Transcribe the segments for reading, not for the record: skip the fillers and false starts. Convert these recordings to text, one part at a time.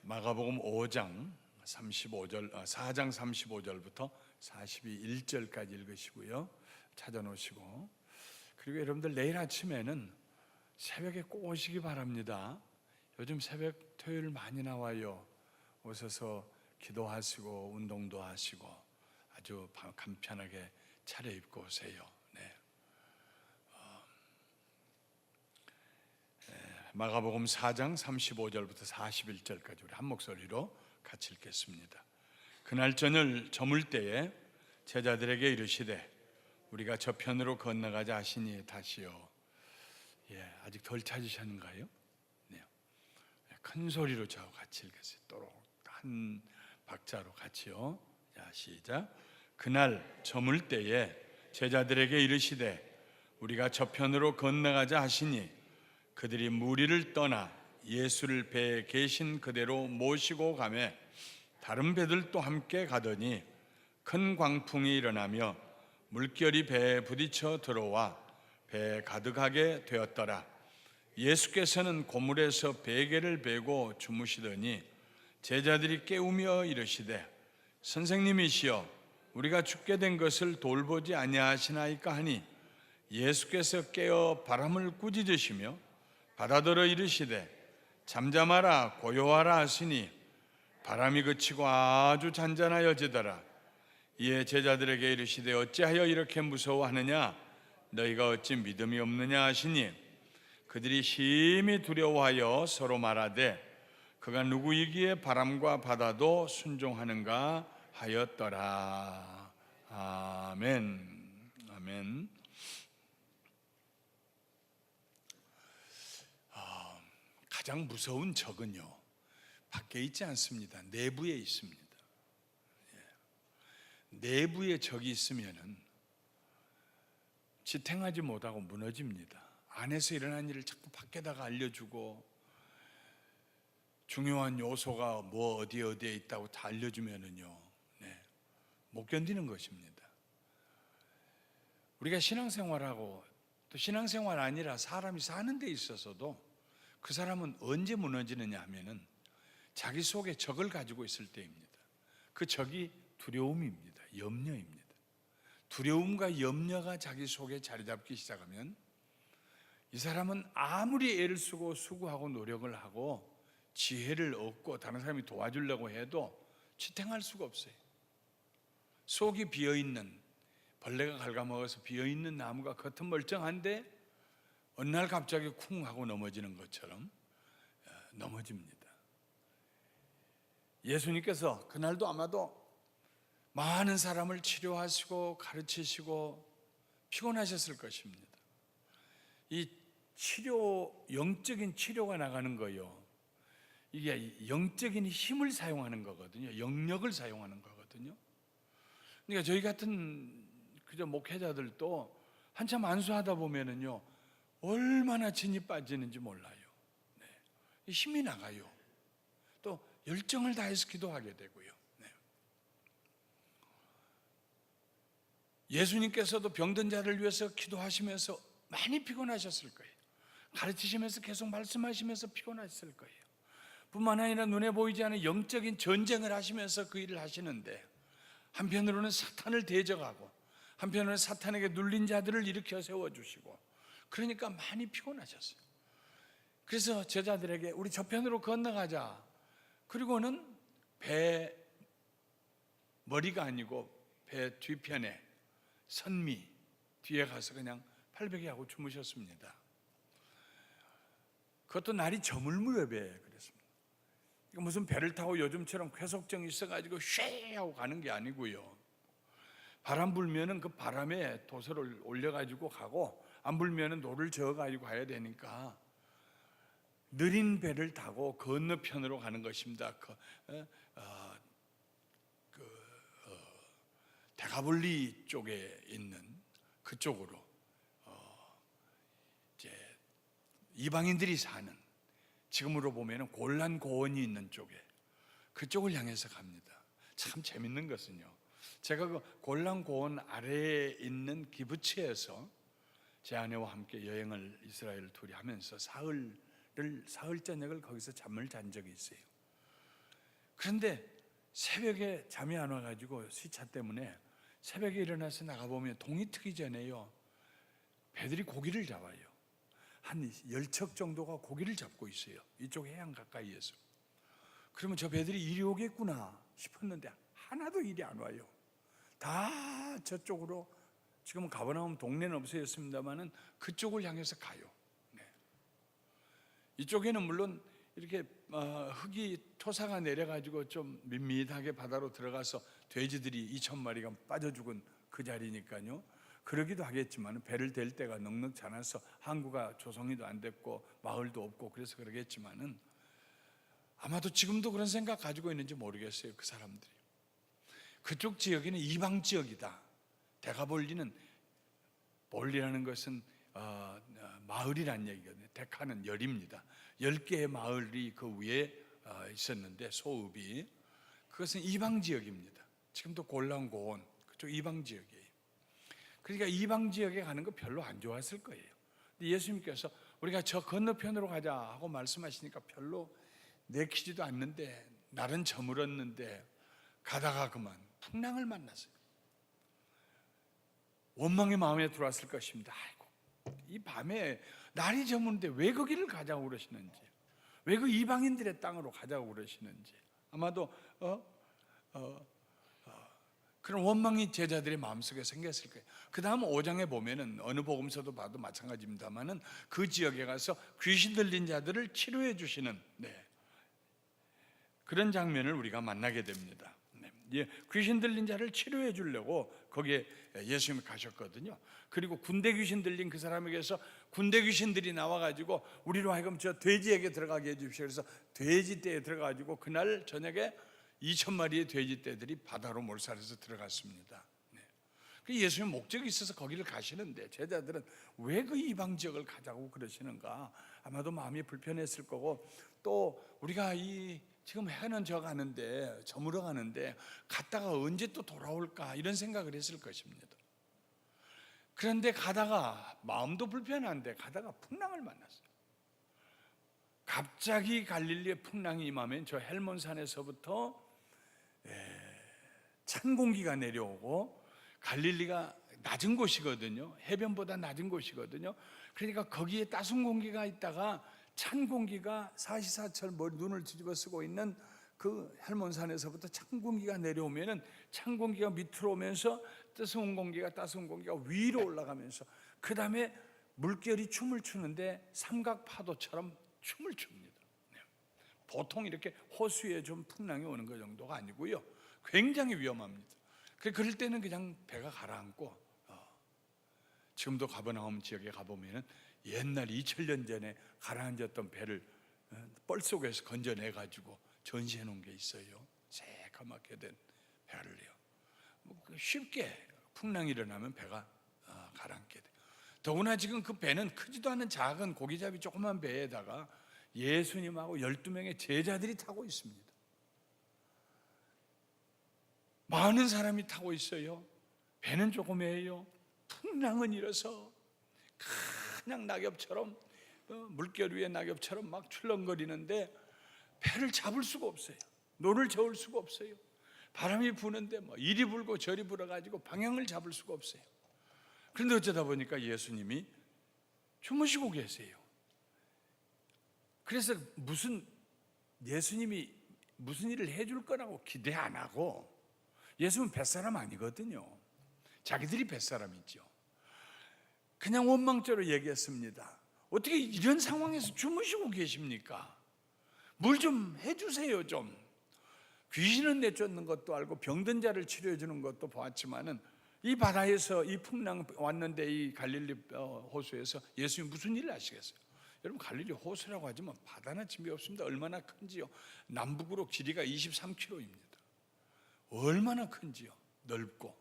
마가복음 5장 35절, 4장 35절부터 41절까지 읽으시고요. 찾아놓으시고, 그리고 여러분들 내일 아침에는 새벽에 꼭 오시기 바랍니다. 요즘 새벽 토요일 많이 나와요. 오셔서 기도하시고 운동도 하시고 아주 간편하게 차려입고 오세요. 네. 마가복음 4장 35절부터 41절까지 우리 한 목소리로 같이 읽겠습니다. 그날 저물 때에 제자들에게 이르시되 우리가 저편으로 건너가자 하시니 다시요. 아직 덜 찾으셨는가요? 네. 큰 소리로 저와 같이 읽겠어요. 또 한 박자로 같이요. 자, 시작. 그날 저물 때에 제자들에게 이르시되 우리가 저편으로 건너가자 하시니 그들이 무리를 떠나 예수를 배에 계신 그대로 모시고 가매 다른 배들도 함께 가더니 큰 광풍이 일어나며 물결이 배에 부딪혀 들어와 배에 가득하게 되었더라. 예수께서는 고물에서 베개를 베고 주무시더니 제자들이 깨우며 이르시되 선생님이시여 우리가 죽게 된 것을 돌보지 아니하시나이까 하니 예수께서 깨어 바람을 꾸짖으시며 바다더러 이르시되 잠잠하라 고요하라 하시니 바람이 그치고 아주 잔잔하여지더라. 이에 제자들에게 이르시되 어찌하여 이렇게 무서워하느냐 너희가 어찌 믿음이 없느냐 하시니 그들이 심히 두려워하여 서로 말하되 그가 누구이기에 바람과 바다도 순종하는가 하였더라. 아멘. 아멘. 가장 무서운 적은요 밖에 있지 않습니다. 내부에 있습니다. 내부에 적이 있으면은 지탱하지 못하고 무너집니다. 안에서 일어난 일을 자꾸 밖에다가 알려주고 중요한 요소가 뭐 어디에 있다고 다 알려주면은요 못 견디는 것입니다. 우리가 신앙생활하고 또 신앙생활 아니라 사람이 사는 데 있어서도 그 사람은 언제 무너지느냐 하면은 자기 속에 적을 가지고 있을 때입니다. 그 적이 두려움입니다. 염려입니다. 두려움과 염려가 자기 속에 자리 잡기 시작하면 이 사람은 아무리 애를 쓰고 수고하고 노력을 하고 지혜를 얻고 다른 사람이 도와주려고 해도 지탱할 수가 없어요. 속이 비어있는, 벌레가 갉아먹어서 비어있는 나무가 겉은 멀쩡한데 어느 날 갑자기 쿵 하고 넘어지는 것처럼 넘어집니다. 예수님께서 그날도 아마도 많은 사람을 치료하시고 가르치시고 피곤하셨을 것입니다. 이 영적인 치료가 나가는 거요. 이게 영적인 힘을 사용하는 거거든요. 영력을 사용하는 거거든요. 그러니까 저희 같은 그저 목회자들도 한참 안수하다 보면은요 얼마나 진이 빠지는지 몰라요. 힘이 나가요. 또 열정을 다해서 기도하게 되고요. 예수님께서도 병든 자를 위해서 기도하시면서 많이 피곤하셨을 거예요. 가르치시면서 계속 말씀하시면서 피곤하셨을 거예요. 뿐만 아니라 눈에 보이지 않는 영적인 전쟁을 하시면서 그 일을 하시는데 한편으로는 사탄을 대적하고 한편으로는 사탄에게 눌린 자들을 일으켜 세워주시고 그러니까 많이 피곤하셨어요. 그래서 제자들에게 우리 저편으로 건너가자. 그리고는 배 머리가 아니고 배 뒤편에 선미 뒤에 가서 그냥 팔베개하고 주무셨습니다. 그것도 날이 저물 무렵에 그랬습니다. 무슨 배를 타고 요즘처럼 쾌속정이 있어가지고 쉐 하고 가는 게 아니고요. 바람 불면은 그 바람에 도서를 올려가지고 가고 안 불면은 노를 저어가지고 가야 되니까 느린 배를 타고 건너편으로 가는 것입니다. 대가볼리 쪽에 있는 그쪽으로 이제 이방인들이 사는 지금으로 보면 골란 고원이 있는 쪽에 그쪽을 향해서 갑니다. 참 재밌는 것은요. 제가 그 골란 고원 아래에 있는 기브츠에서 제 아내와 함께 여행을 이스라엘 둘이 하면서 사흘 저녁을 거기서 잠을 잔 적이 있어요. 그런데 새벽에 잠이 안 와가지고 시차 때문에 새벽에 일어나서 나가보면 동이 트기 전에요, 배들이 고기를 잡아요. 한 10척 정도가 고기를 잡고 있어요, 이쪽 해안 가까이에서. 그러면 저 배들이 이리 오겠구나 싶었는데 하나도 이리 안 와요. 다 저쪽으로, 지금은 가버나움 동네는 없어졌습니다만은 그쪽을 향해서 가요. 네. 이쪽에는 물론 이렇게 흙이 토사가 내려가지고 좀 밋밋하게 바다로 들어가서 돼지들이 2,000마리가 빠져 죽은 그 자리니까요, 그러기도 하겠지만 배를 댈 때가 넉넉지 않아서 항구가 조성이도 안 됐고 마을도 없고 그래서 그러겠지만은 아마도 지금도 그런 생각 가지고 있는지 모르겠어요. 그 사람들이 그쪽 지역에는 이방 지역이다. 데가볼리는, 볼리라는 것은 마을이란 얘기거든요. 데카는 열입니다. 10개의 마을이 그 위에 있었는데 소읍이, 그것은 이방 지역입니다. 지금도 골란고온 그쪽 이방 지역이에요. 그러니까 이방 지역에 가는 거 별로 안 좋았을 거예요. 근데 예수님께서 우리가 저 건너편으로 가자 하고 말씀하시니까 별로 내키지도 않는데, 날은 저물었는데 가다가 그만 풍랑을 만났어요. 원망의 마음에 들어왔을 것입니다. 아이고, 이 밤에 날이 저무는데 왜 거기를 가자고 그러시는지, 왜 그 이방인들의 땅으로 가자고 그러시는지, 아마도 그런 원망이 제자들의 마음속에 생겼을 거예요. 그 다음 5장에 보면은 어느 복음서도 봐도 마찬가지입니다만은 그 지역에 가서 귀신 들린 자들을 치료해 주시는 그런 장면을 우리가 만나게 됩니다. 귀신 들린 자를 치료해 주려고 거기에 예수님이 가셨거든요. 그리고 군대 귀신 들린 그 사람에게서 군대 귀신들이 나와가지고 우리로 하여금 저 돼지에게 들어가게 해주십시오. 그래서 돼지떼에 들어가가지고 그날 저녁에 2,000마리의 돼지떼들이 바다로 몰살해서 들어갔습니다. 예수님 목적이 있어서 거기를 가시는데 제자들은 왜 그 이방 지역을 가자고 그러시는가, 아마도 마음이 불편했을 거고, 또 우리가 지금 해는 져가는데, 저물어 가는데 갔다가 언제 또 돌아올까 이런 생각을 했을 것입니다. 그런데 가다가 마음도 불편한데 가다가 풍랑을 만났어요. 갑자기 갈릴리에 풍랑이 임하면 저 헬몬산에서부터 찬 공기가 내려오고, 갈릴리가 낮은 곳이거든요. 해변보다 낮은 곳이거든요. 그러니까 거기에 따순 공기가 있다가 찬 공기가 사시사철 눈을 뒤집어 쓰고 있는 그 헬몬산에서부터 찬 공기가 내려오면은 찬 공기가 밑으로 오면서 따스운 공기가 위로 올라가면서 그 다음에 물결이 춤을 추는데 삼각 파도처럼 춤을 춥니다. 보통 이렇게 호수에 좀 풍랑이 오는 것 정도가 아니고요, 굉장히 위험합니다. 그럴 때는 그냥 배가 가라앉고, 지금도 가버나움 지역에 가보면은 옛날 2000년 전에 가라앉았던 배를 뻘 속에서 건져내가지고 전시해 놓은 게 있어요. 새까맣게 된 배를요. 쉽게 풍랑이 일어나면 배가 가라앉게 돼요. 더구나 지금 그 배는 크지도 않은 작은 고기잡이 조그만 배에다가 예수님하고 12명의 제자들이 타고 있습니다. 많은 사람이 타고 있어요. 배는 조그매요. 풍랑은 일어서 그냥 낙엽처럼, 물결 위에 낙엽처럼 막 출렁거리는데 배를 잡을 수가 없어요. 노를 저을 수가 없어요. 바람이 부는데 이리 불고 저리 불어가지고 방향을 잡을 수가 없어요. 그런데 어쩌다 보니까 예수님이 주무시고 계세요. 그래서 예수님이 무슨 일을 해줄 거라고 기대 안 하고, 예수는 뱃사람 아니거든요. 자기들이 뱃사람이죠. 그냥 원망적으로 얘기했습니다. 어떻게 이런 상황에서 주무시고 계십니까? 뭘 좀 해주세요. 좀 귀신은 내쫓는 것도 알고 병든 자를 치료해 주는 것도 보았지만은 이 바다에서 이 풍랑 왔는데 이 갈릴리 호수에서 예수님 무슨 일을 하시겠어요? 여러분, 갈릴리 호수라고 하지만 바다나 짐이 없습니다. 얼마나 큰지요. 남북으로 길이가 23km입니다. 얼마나 큰지요. 넓고.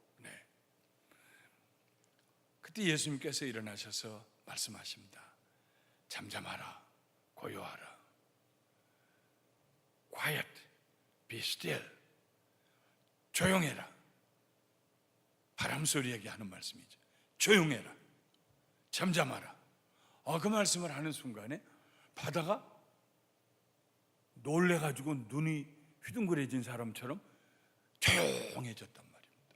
그때 예수님께서 일어나셔서 말씀하십니다. 잠잠하라, 고요하라. Quiet, be still. 조용해라. 바람 소리에게 하는 말씀이죠. 조용해라, 잠잠하라. 그 말씀을 하는 순간에 바다가 놀래가지고 눈이 휘둥그레진 사람처럼 조용해졌단 말입니다.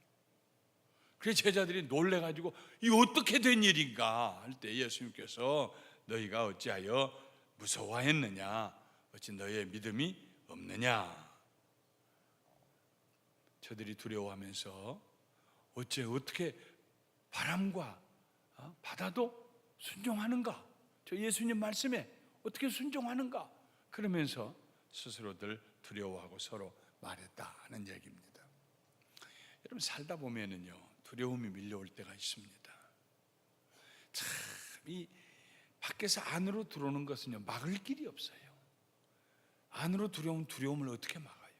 그래서 제자들이 놀래가지고 이 어떻게 된 일인가 할 때 예수님께서 너희가 어찌하여 무서워했느냐, 어찌 너희의 믿음이 없느냐. 저들이 두려워하면서 어떻게 바람과 바다도 순종하는가, 저 예수님 말씀에 어떻게 순종하는가, 그러면서 스스로들 두려워하고 서로 말했다는 얘기입니다. 여러분, 살다 보면은요 두려움이 밀려올 때가 있습니다. 참 이 밖에서 안으로 들어오는 것은요 막을 길이 없어요. 안으로 들어온 두려움을 어떻게 막아요?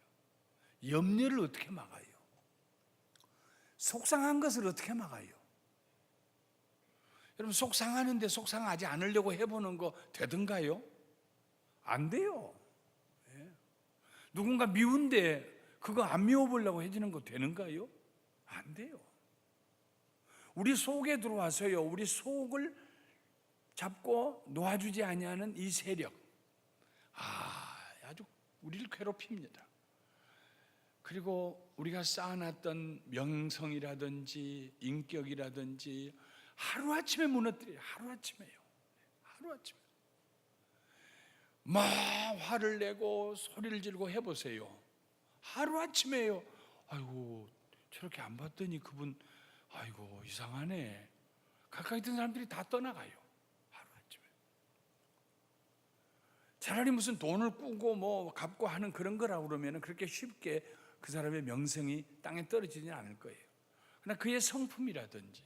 염려를 어떻게 막아요? 속상한 것을 어떻게 막아요? 여러분, 속상하는데 속상하지 않으려고 해보는 거 되던가요? 안 돼요. 누군가 미운데 그거 안 미워보려고 해주는 거 되는가요? 안 돼요. 우리 속에 들어와서요 우리 속을 잡고 놓아주지 아니하는 이 세력, 아주 우리를 괴롭힙니다. 그리고 우리가 쌓아놨던 명성이라든지 인격이라든지 하루아침에 무너뜨려요. 하루아침에요. 하루아침에 막 화를 내고 소리를 지르고 해보세요. 하루아침에요. 아이고 저렇게 안 봤더니 그분 아이고 이상하네. 가까이 있던 사람들이 다 떠나가요. 하루아침에. 차라리 무슨 돈을 꾸고 뭐 갚고 하는 그런 거라고 그러면 그렇게 쉽게 그 사람의 명성이 땅에 떨어지지 않을 거예요. 그러나 그의 성품이라든지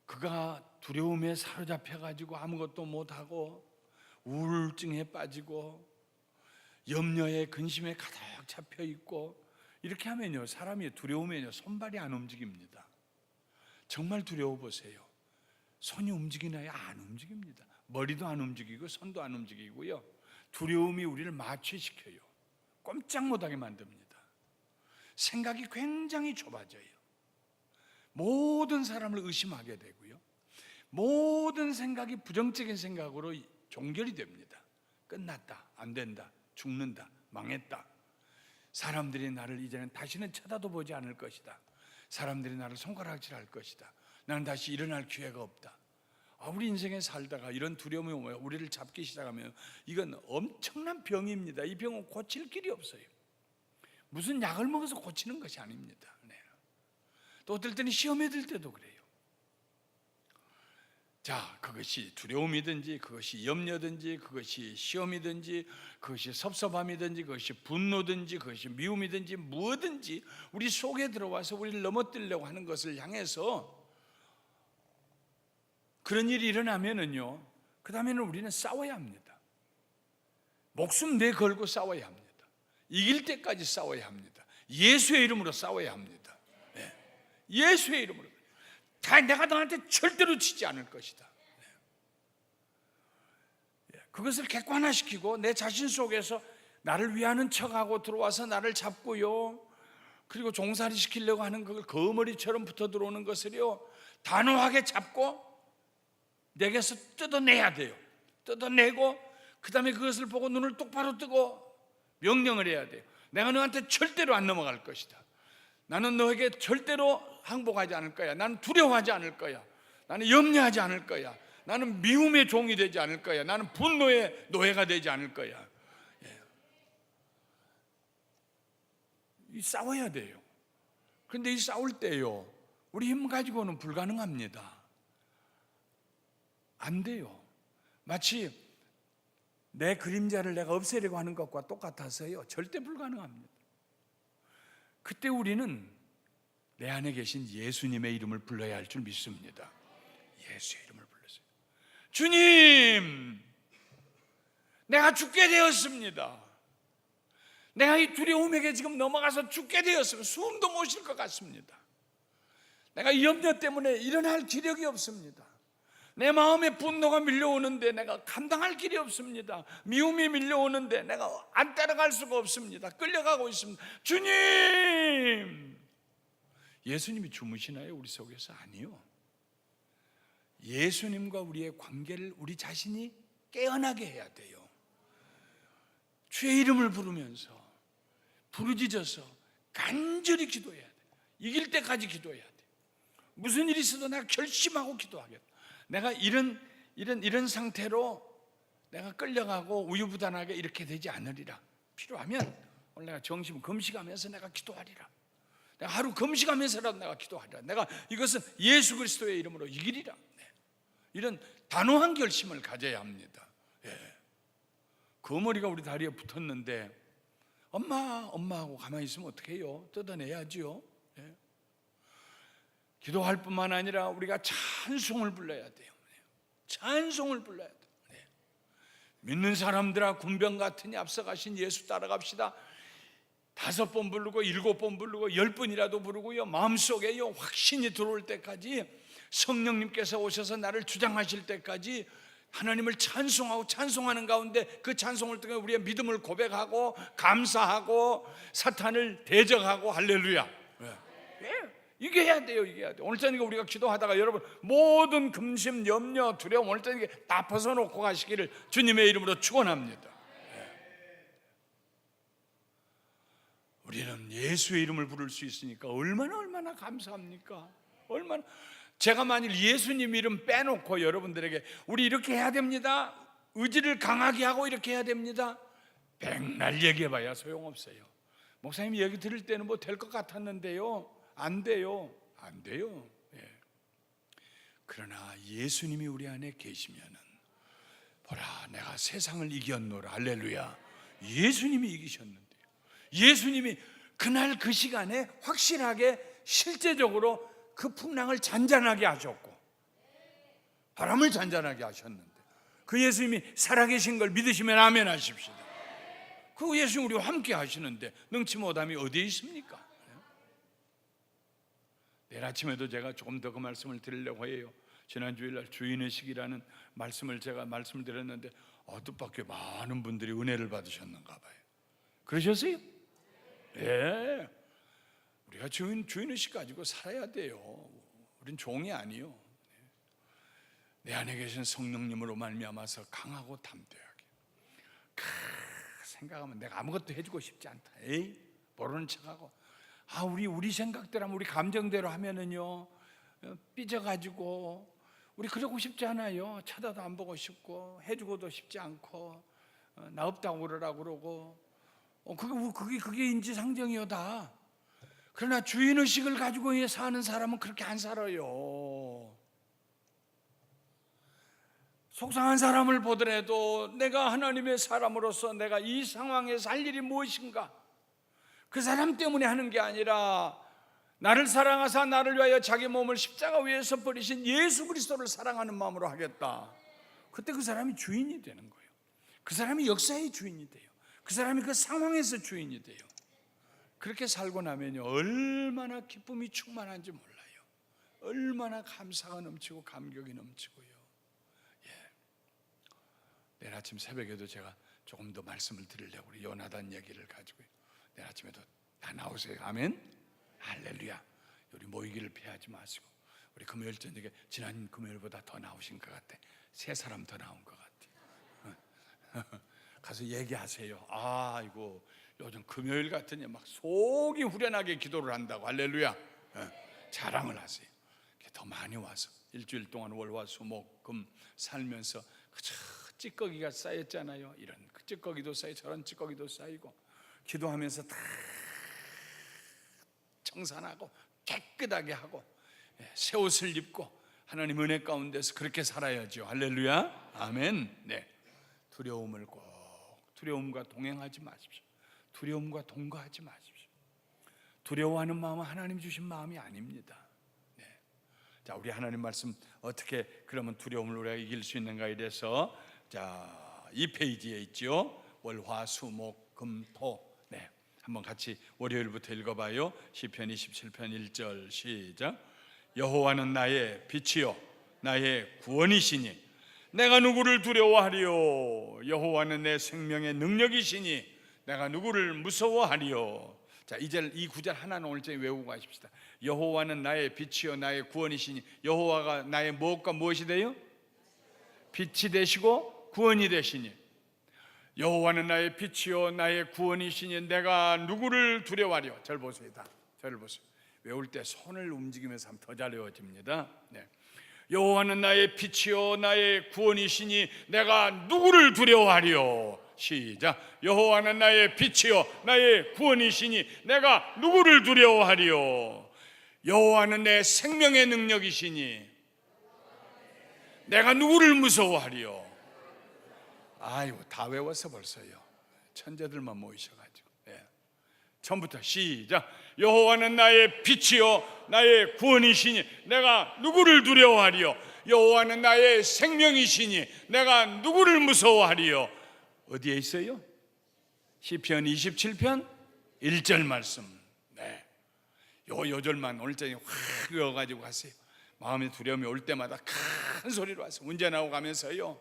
그가 두려움에 사로잡혀가지고 아무것도 못하고 우울증에 빠지고 염려에 근심에 가득 잡혀 있고 이렇게 하면요 사람이 두려우면요 손발이 안 움직입니다. 정말 두려워 보세요. 손이 움직이나요? 안 움직입니다. 머리도 안 움직이고 손도 안 움직이고요. 두려움이 우리를 마취시켜요. 꼼짝 못하게 만듭니다. 생각이 굉장히 좁아져요. 모든 사람을 의심하게 되고요. 모든 생각이 부정적인 생각으로 종결이 됩니다. 끝났다, 안 된다, 죽는다, 망했다. 사람들이 나를 이제는 다시는 쳐다도 보지 않을 것이다. 사람들이 나를 손가락질할 것이다. 나는 다시 일어날 기회가 없다. 우리 인생에 살다가 이런 두려움이 오면 우리를 잡기 시작하면 이건 엄청난 병입니다. 이 병은 고칠 길이 없어요. 무슨 약을 먹어서 고치는 것이 아닙니다. 네. 또 어떨 때는 시험에 들 때도 그래요. 자, 그것이 두려움이든지 그것이 염려든지 그것이 시험이든지 그것이 섭섭함이든지 그것이 분노든지 그것이 미움이든지 무엇든지 우리 속에 들어와서 우리를 넘어뜨리려고 하는 것을 향해서 그런 일이 일어나면은요 그 다음에는 우리는 싸워야 합니다. 목숨 내걸고 싸워야 합니다. 이길 때까지 싸워야 합니다. 예수의 이름으로 싸워야 합니다. 네. 예수의 이름으로. 다 내가 너한테 절대로 지지 않을 것이다. 그것을 객관화시키고 내 자신 속에서 나를 위하는 척하고 들어와서 나를 잡고요, 그리고 종살이 시키려고 하는 그걸 거머리처럼 붙어 들어오는 것을요 단호하게 잡고 내게서 뜯어내야 돼요. 뜯어내고 그 다음에 그것을 보고 눈을 똑바로 뜨고 명령을 해야 돼요. 내가 너한테 절대로 안 넘어갈 것이다. 나는 너에게 절대로 항복하지 않을 거야. 나는 두려워하지 않을 거야. 나는 염려하지 않을 거야. 나는 미움의 종이 되지 않을 거야. 나는 분노의 노예가 되지 않을 거야. 이 싸워야 돼요. 그런데 이 싸울 때요 우리 힘 가지고는 불가능합니다. 안 돼요. 마치 내 그림자를 내가 없애려고 하는 것과 똑같아서요 절대 불가능합니다. 그때 우리는 내 안에 계신 예수님의 이름을 불러야 할 줄 믿습니다. 예수의 이름을 불러세요. 주님, 내가 죽게 되었습니다. 내가 이 두려움에게 지금 넘어가서 죽게 되었습니다. 숨도 못 쉴 것 같습니다. 내가 이 염려 때문에 일어날 기력이 없습니다. 내 마음에 분노가 밀려오는데 내가 감당할 길이 없습니다. 미움이 밀려오는데 내가 안 따라갈 수가 없습니다. 끌려가고 있습니다. 주님! 예수님이 주무시나요? 우리 속에서? 아니요. 예수님과 우리의 관계를 우리 자신이 깨어나게 해야 돼요. 주의 이름을 부르면서 부르짖어서 간절히 기도해야 돼. 이길 때까지 기도해야 돼. 무슨 일이 있어도 내가 결심하고 기도하겠다. 내가 이런 상태로 내가 끌려가고 우유부단하게 이렇게 되지 않으리라. 필요하면 오늘 내가 정신 금식하면서 내가 기도하리라. 내가 하루 금식하면서라도 내가 기도하리라. 내가 이것은 예수 그리스도의 이름으로 이기리라. 이런 단호한 결심을 가져야 합니다. 그 머리가 우리 다리에 붙었는데 엄마하고 가만히 있으면 어떻게 해요? 뜯어내야지요. 기도할 뿐만 아니라 우리가 찬송을 불러야 돼요. 찬송을 불러야 돼요. 믿는 사람들아 군병 같으니 앞서가신 예수 따라갑시다. 5번 부르고 7번 부르고 10번이라도 부르고요, 마음속에요 확신이 들어올 때까지, 성령님께서 오셔서 나를 주장하실 때까지 하나님을 찬송하고 찬송하는 가운데 그 찬송을 통해 우리의 믿음을 고백하고 감사하고 사탄을 대적하고 할렐루야. 이게 해야 돼요. 이게 해야 돼요. 오늘 저녁에 우리가 기도하다가 여러분 모든 근심, 염려, 두려움 오늘 저녁에 다 벗어놓고 가시기를 주님의 이름으로 축원합니다. 우리는 예수의 이름을 부를 수 있으니까 얼마나 감사합니까? 얼마나. 제가 만일 예수님 이름 빼놓고 여러분들에게 우리 이렇게 해야 됩니다, 의지를 강하게 하고 이렇게 해야 됩니다, 백날 얘기해봐야 소용없어요. 목사님 얘기 들을 때는 뭐 될 것 같았는데요, 안 돼요. 그러나 예수님이 우리 안에 계시면은 보라 내가 세상을 이겼노라. 할렐루야. 예수님이 이기셨는데요. 예수님이 그날 그 시간에 확실하게 실제적으로 그 풍랑을 잔잔하게 하셨고 바람을 잔잔하게 하셨는데 그 예수님이 살아계신 걸 믿으시면 아멘 하십시다. 그 예수님 우리와 함께 하시는데 능치 못함이 어디에 있습니까? 내일 아침에도 제가 조금 더 그 말씀을 드리려고 해요. 지난 주일날 주인의식이라는 말씀을 제가 말씀을 드렸는데 뜻밖의 많은 분들이 은혜를 받으셨는가 봐요. 그러셨어요? 예. 우리가 주인의식 가지고 살아야 돼요. 우린 종이 아니요. 내 안에 계신 성령님으로 말미암아서 강하고 담대하게. 생각하면 내가 아무것도 해주고 싶지 않다. 모르는 척하고. 우리 생각대로 하면, 우리 감정대로 하면은요 삐져가지고 우리 그러고 싶지 않아요. 쳐다도 안 보고 싶고 해주고도 싶지 않고 나 없다고 그러라고 그러고 그게 인지상정이요 다. 그러나 주인의식을 가지고 사는 사람은 그렇게 안 살아요. 속상한 사람을 보더라도 내가 하나님의 사람으로서 내가 이 상황에 살 일이 무엇인가, 그 사람 때문에 하는 게 아니라 나를 사랑하사 나를 위하여 자기 몸을 십자가 위에서 버리신 예수 그리스도를 사랑하는 마음으로 하겠다. 그때 그 사람이 주인이 되는 거예요. 그 사람이 역사의 주인이 돼요. 그 사람이 그 상황에서 주인이 돼요. 그렇게 살고 나면요 얼마나 기쁨이 충만한지 몰라요. 얼마나 감사가 넘치고 감격이 넘치고요. 내일 아침 새벽에도 제가 조금 더 말씀을 드리려고 우리 요나단 얘기를 가지고 내일 아침에도 다 나오세요. 아멘. 할렐루야. 우리 모이기를 피하지 마시고 우리 금요일 저녁에 지난 금요일보다 더 나오신 것 같아. 3사람 더 나온 것 같아. 가서 얘기하세요. 이거 요즘 금요일 같으니 막 속이 후련하게 기도를 한다고. 할렐루야. 자랑을 하세요. 더 많이 와서 일주일 동안 월화수목금 살면서 그저 찌꺼기가 쌓였잖아요. 이런 찌꺼기도 쌓이고 저런 찌꺼기도 쌓이고 기도하면서 다 청산하고 깨끗하게 하고 새 옷을 입고 하나님 은혜 가운데서 그렇게 살아야죠. 할렐루야. 아멘. 두려움과 동행하지 마십시오. 두려움과 동거하지 마십시오. 두려워하는 마음은 하나님 주신 마음이 아닙니다. 자, 우리 하나님 말씀 어떻게 그러면 두려움을 우리가 이길 수 있는가에 대해서 자, 2페이지에 있죠. 월화수목금토. 한번 같이 월요일부터 읽어봐요. 시편 27편 1절 시작. 여호와는 나의 빛이요 나의 구원이시니 내가 누구를 두려워하리요. 여호와는 내 생명의 능력이시니 내가 누구를 무서워하리요. 자, 이 구절 하나는 오늘 저희 외우고 가십시다. 여호와는 나의 빛이요 나의 구원이시니 여호와가 나의 무엇과 무엇이 돼요? 빛이 되시고 구원이 되시니. 여호와는 나의 빛이요 나의 구원이시니 내가 누구를 두려워하리요. 저를 보세요. 저를 보세요. 외울 때 손을 움직이면서 하면 더 잘 외워집니다. 네. 여호와는 나의 빛이요 나의 구원이시니 내가 누구를 두려워하리요. 시작. 여호와는 나의 빛이요 나의 구원이시니 내가 누구를 두려워하리요. 여호와는 내 생명의 능력이시니 내가 누구를 무서워하리요. 아유, 다 외워서 벌써요. 천재들만 모이셔가지고. 처음부터 시작. 여호와는 나의 빛이요 나의 구원이시니 내가 누구를 두려워하리요. 여호와는 나의 생명이시니 내가 누구를 무서워하리요. 어디에 있어요? 시편 27편 1절 말씀. 네. 요 절만 오늘 저녁에 확 외워가지고 가세요. 마음에 두려움이 올 때마다 큰 소리로 하세요. 운전하고 가면서요,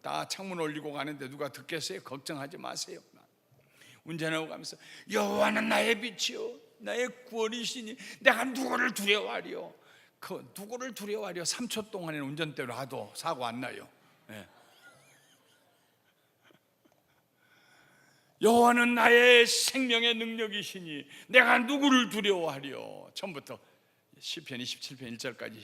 다 창문 올리고 가는데 누가 듣겠어요? 걱정하지 마세요. 운전하고 가면서 여호와는 나의 빛이요 나의 구원이시니 내가 누구를 두려워하리요. 그 누구를 두려워하리요 3초 동안에는 운전대로 하도 사고 안 나요. 여호와는 나의 생명의 능력이시니 내가 누구를 두려워하리요. 처음부터 시편 27편 1절까지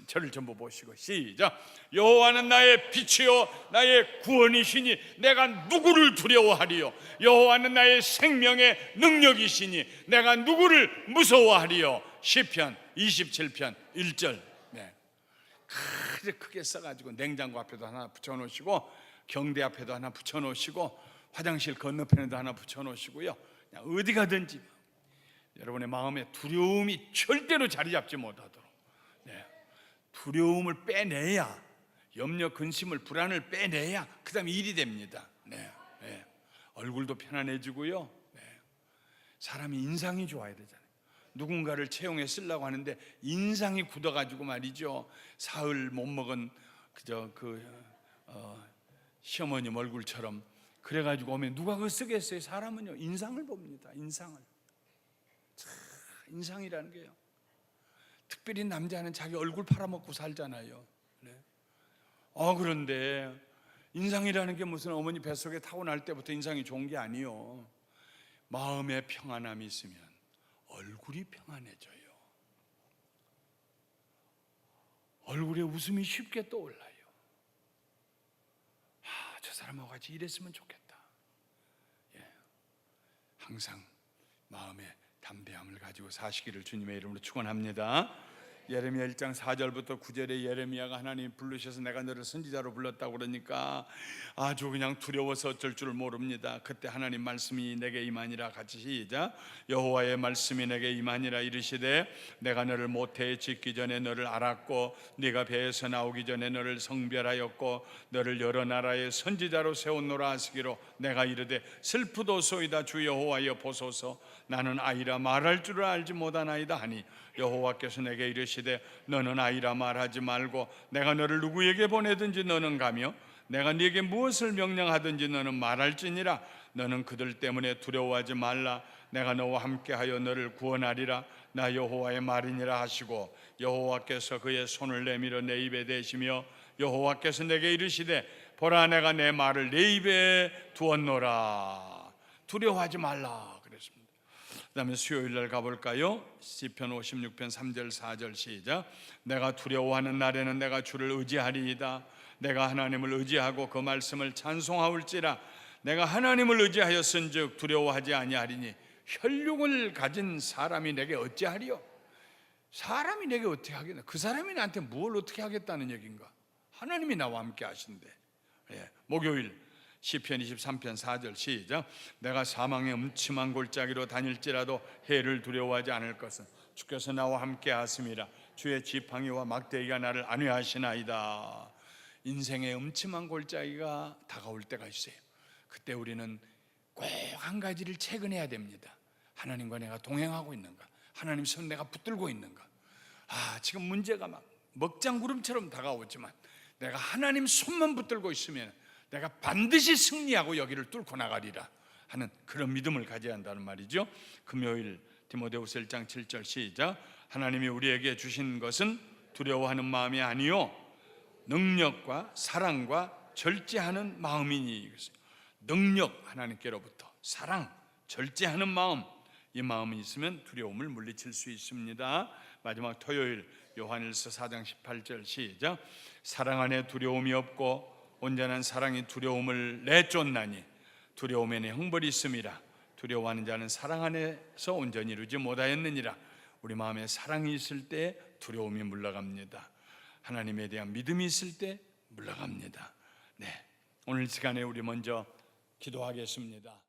저를 전부 보시고 시작. 여호와는 나의 빛이요 나의 구원이시니 내가 누구를 두려워하리요. 여호와는 나의 생명의 능력이시니 내가 누구를 무서워하리요. 시편 27편 1절. 크게 써가지고 냉장고 앞에도 하나 붙여놓으시고 경대 앞에도 하나 붙여놓으시고 화장실 건너편에도 하나 붙여놓으시고요. 그냥 어디 가든지 여러분의 마음에 두려움이 절대로 자리 잡지 못하도록 두려움을 빼내야, 염려, 근심을, 불안을 빼내야 그 다음에 일이 됩니다. 얼굴도 편안해지고요. 사람이 인상이 좋아야 되잖아요. 누군가를 채용해 쓰려고 하는데 인상이 굳어가지고 말이죠, 사흘 못 먹은 그저 시어머님 얼굴처럼 그래가지고 오면 누가 그거 쓰겠어요? 사람은요 인상을 봅니다. 인상이라는 게요, 특별히 남자는 자기 얼굴 팔아먹고 살잖아요. 그런데 인상이라는 게 무슨 어머니 뱃속에 타고날 때부터 인상이 좋은 게 아니요. 마음에 평안함이 있으면 얼굴이 평안해져요. 얼굴에 웃음이 쉽게 떠올라요. 저 사람하고 같이 일했으면 좋겠다. 항상 마음에 담대함을 가지고 사시기를 주님의 이름으로 축원합니다. 예레미야 1장 4절부터 9절에 예레미야가 하나님 부르셔서 내가 너를 선지자로 불렀다고 그러니까 아주 그냥 두려워서 어쩔 줄 모릅니다. 그때 하나님 말씀이 내게 임하니라. 같이 시작. 여호와의 말씀이 내게 임하니라 이르시되 내가 너를 모태에 짓기 전에 너를 알았고 네가 배에서 나오기 전에 너를 성별하였고 너를 여러 나라의 선지자로 세웠노라 하시기로 내가 이르되 슬프도소이다 주 여호와여 보소서 나는 아이라 말할 줄을 알지 못하나이다 하니 여호와께서 내게 이르시되 너는 아이라 말하지 말고 내가 너를 누구에게 보내든지 너는 가며 내가 네게 무엇을 명령하든지 너는 말할지니라. 너는 그들 때문에 두려워하지 말라. 내가 너와 함께하여 너를 구원하리라. 나 여호와의 말이니라 하시고 여호와께서 그의 손을 내밀어 내 입에 대시며 여호와께서 내게 이르시되 보라 내가 내 말을 내 입에 두었노라. 두려워하지 말라. 그 다음에 수요일날 가볼까요? 시편 56편 3절 4절 시작. 내가 두려워하는 날에는 내가 주를 의지하리이다. 내가 하나님을 의지하고 그 말씀을 찬송하올지라. 내가 하나님을 의지하였은즉 두려워하지 아니하리니 혈육을 가진 사람이 내게 어찌하리요? 사람이 내게 어떻게 하겠나? 그 사람이 나한테 뭘 어떻게 하겠다는 얘기인가? 하나님이 나와 함께 하신대. 목요일 시편 23편 4절 시작. 내가 사망의 음침한 골짜기로 다닐지라도 해를 두려워하지 않을 것은 주께서 나와 함께 하심이라. 주의 지팡이와 막대기가 나를 안위하시나이다. 인생의 음침한 골짜기가 다가올 때가 있어요. 그때 우리는 꼭 한 가지를 체크해야 됩니다. 하나님과 내가 동행하고 있는가? 하나님 손 내가 붙들고 있는가? 지금 문제가 막 먹장구름처럼 다가오지만 내가 하나님 손만 붙들고 있으면 내가 반드시 승리하고 여기를 뚫고 나가리라 하는 그런 믿음을 가져야 한다는 말이죠. 금요일 디모데후서 1장 7절 시작. 하나님이 우리에게 주신 것은 두려워하는 마음이 아니요 능력과 사랑과 절제하는 마음이니. 능력, 하나님께로부터 사랑, 절제하는 마음, 이 마음이 있으면 두려움을 물리칠 수 있습니다. 마지막 토요일 요한일서 4장 18절 시작. 사랑 안에 두려움이 없고 온전한 사랑이 두려움을 내쫓나니 두려움에는 형벌이 있음이라. 두려워하는 자는 사랑 안에서 온전히 이루지 못하였느니라. 우리 마음에 사랑이 있을 때 두려움이 물러갑니다. 하나님에 대한 믿음이 있을 때 물러갑니다. 네, 오늘 시간에 우리 먼저 기도하겠습니다.